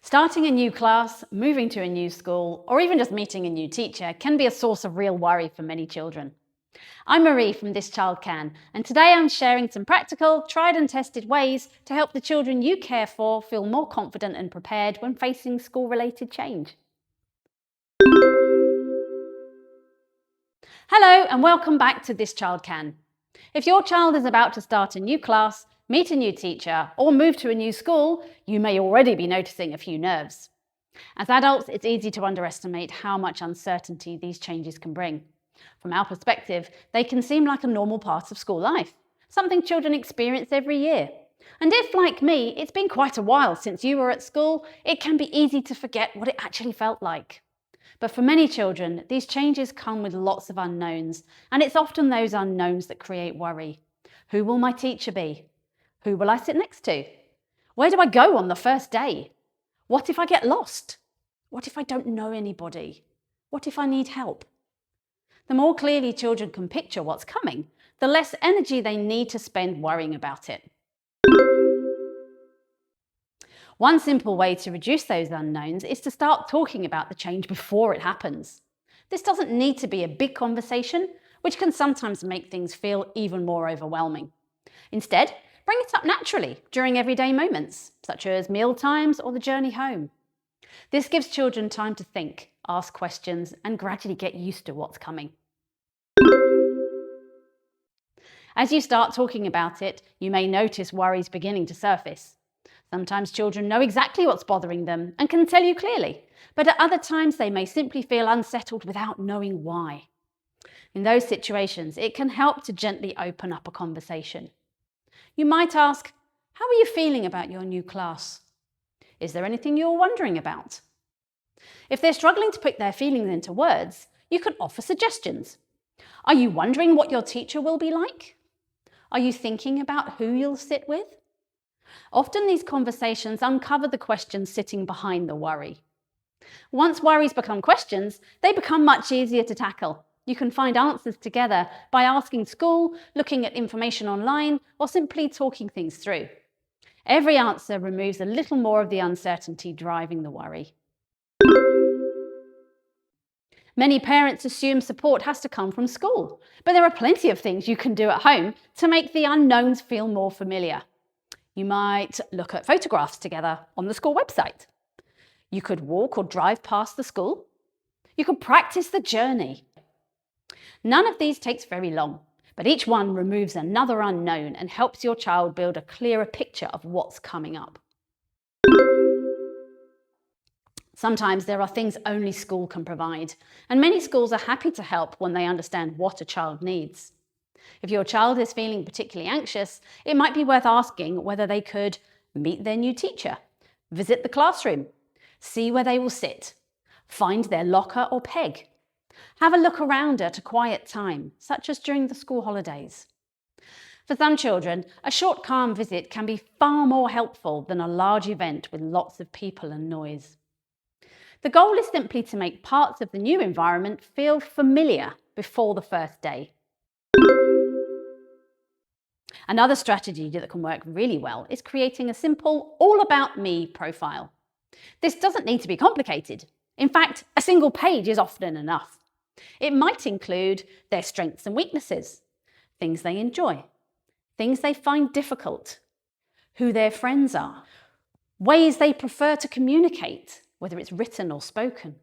Starting a new class, moving to a new school, or even just meeting a new teacher can be a source of real worry for many children. I'm Marie from This Child Can, and today I'm sharing some practical, tried and tested ways to help the children you care for feel more confident and prepared when facing school-related change. Hello and welcome back to This Child Can. If your child is about to start a new class, meet a new teacher, or move to a new school, you may already be noticing a few nerves. As adults, it's easy to underestimate how much uncertainty these changes can bring. From our perspective, they can seem like a normal part of school life, something children experience every year. And if, like me, it's been quite a while since you were at school, it can be easy to forget what it actually felt like. But for many children, these changes come with lots of unknowns, and it's often those unknowns that create worry. Who will my teacher be? Who will I sit next to? Where do I go on the first day? What if I get lost? What if I don't know anybody? What if I need help? The more clearly children can picture what's coming, the less energy they need to spend worrying about it. One simple way to reduce those unknowns is to start talking about the change before it happens. This doesn't need to be a big conversation, which can sometimes make things feel even more overwhelming. Instead, bring it up naturally during everyday moments, such as meal times or the journey home. This gives children time to think, ask questions, and gradually get used to what's coming. As you start talking about it, you may notice worries beginning to surface. Sometimes children know exactly what's bothering them and can tell you clearly, but at other times they may simply feel unsettled without knowing why. In those situations, it can help to gently open up a conversation. You might ask, how are you feeling about your new class? Is there anything you're wondering about? If they're struggling to put their feelings into words, you can offer suggestions. Are you wondering what your teacher will be like? Are you thinking about who you'll sit with? Often these conversations uncover the questions sitting behind the worry. Once worries become questions, they become much easier to tackle. You can find answers together by asking school, looking at information online, or simply talking things through. Every answer removes a little more of the uncertainty driving the worry. Many parents assume support has to come from school, but there are plenty of things you can do at home to make the unknowns feel more familiar. You might look at photographs together on the school website. You could walk or drive past the school. You could practice the journey. None of these takes very long, but each one removes another unknown and helps your child build a clearer picture of what's coming up. Sometimes there are things only school can provide, and many schools are happy to help when they understand what a child needs. If your child is feeling particularly anxious, it might be worth asking whether they could meet their new teacher, visit the classroom, see where they will sit, find their locker or peg, have a look around at a quiet time, such as during the school holidays. For some children, a short calm visit can be far more helpful than a large event with lots of people and noise. The goal is simply to make parts of the new environment feel familiar before the first day. Another strategy that can work really well is creating a simple all about me profile. This doesn't need to be complicated. In fact, a single page is often enough. It might include their strengths and weaknesses, things they enjoy, things they find difficult, who their friends are, ways they prefer to communicate, whether it's written or spoken,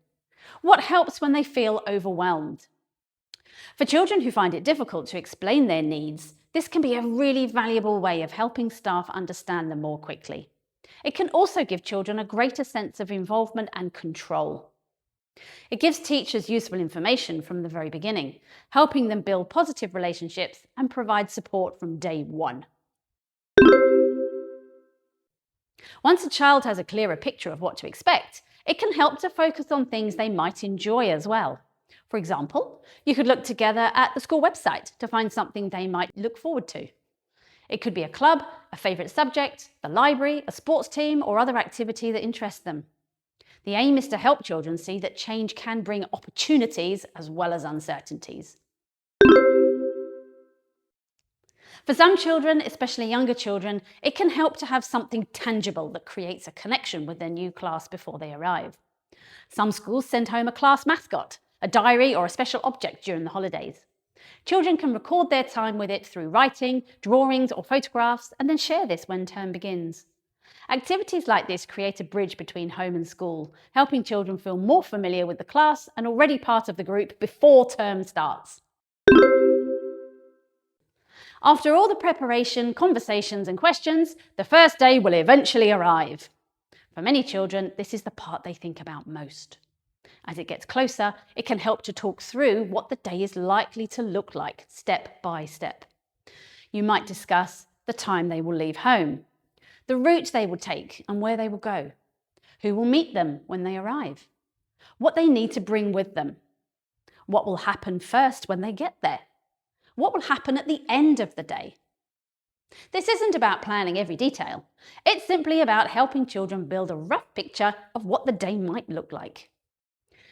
what helps when they feel overwhelmed. For children who find it difficult to explain their needs, this can be a really valuable way of helping staff understand them more quickly. It can also give children a greater sense of involvement and control. It gives teachers useful information from the very beginning, helping them build positive relationships and provide support from day one. Once a child has a clearer picture of what to expect, it can help to focus on things they might enjoy as well. For example, you could look together at the school website to find something they might look forward to. It could be a club, a favourite subject, the library, a sports team, or other activity that interests them. The aim is to help children see that change can bring opportunities as well as uncertainties. For some children, especially younger children, it can help to have something tangible that creates a connection with their new class before they arrive. Some schools send home a class mascot, a diary, or a special object during the holidays. Children can record their time with it through writing, drawings, or photographs, and then share this when term begins. Activities like this create a bridge between home and school, helping children feel more familiar with the class and already part of the group before term starts. After all the preparation, conversations, and questions, the first day will eventually arrive. For many children, this is the part they think about most. As it gets closer, it can help to talk through what the day is likely to look like, step by step. You might discuss the time they will leave home, the route they will take and where they will go, who will meet them when they arrive, what they need to bring with them, what will happen first when they get there, what will happen at the end of the day. This isn't about planning every detail. It's simply about helping children build a rough picture of what the day might look like.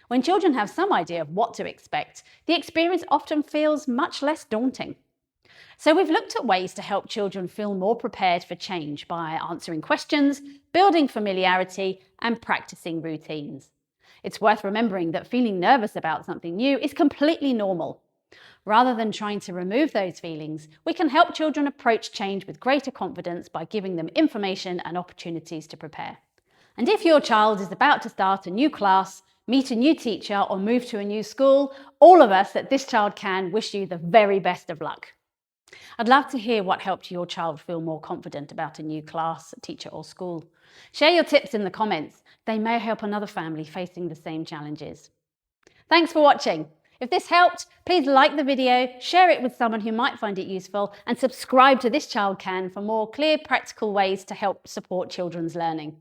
When children have some idea of what to expect, the experience often feels much less daunting. So we've looked at ways to help children feel more prepared for change by answering questions, building familiarity, and practicing routines. It's worth remembering that feeling nervous about something new is completely normal. Rather than trying to remove those feelings, we can help children approach change with greater confidence by giving them information and opportunities to prepare. And if your child is about to start a new class, meet a new teacher, or move to a new school, all of us at This Child Can wish you the very best of luck. I'd love to hear what helped your child feel more confident about a new class, teacher, or school. Share your tips in the comments. They may help another family facing the same challenges. Thanks for watching. If this helped, please like the video, share it with someone who might find it useful, and subscribe to This Child Can for more clear, practical ways to help support children's learning.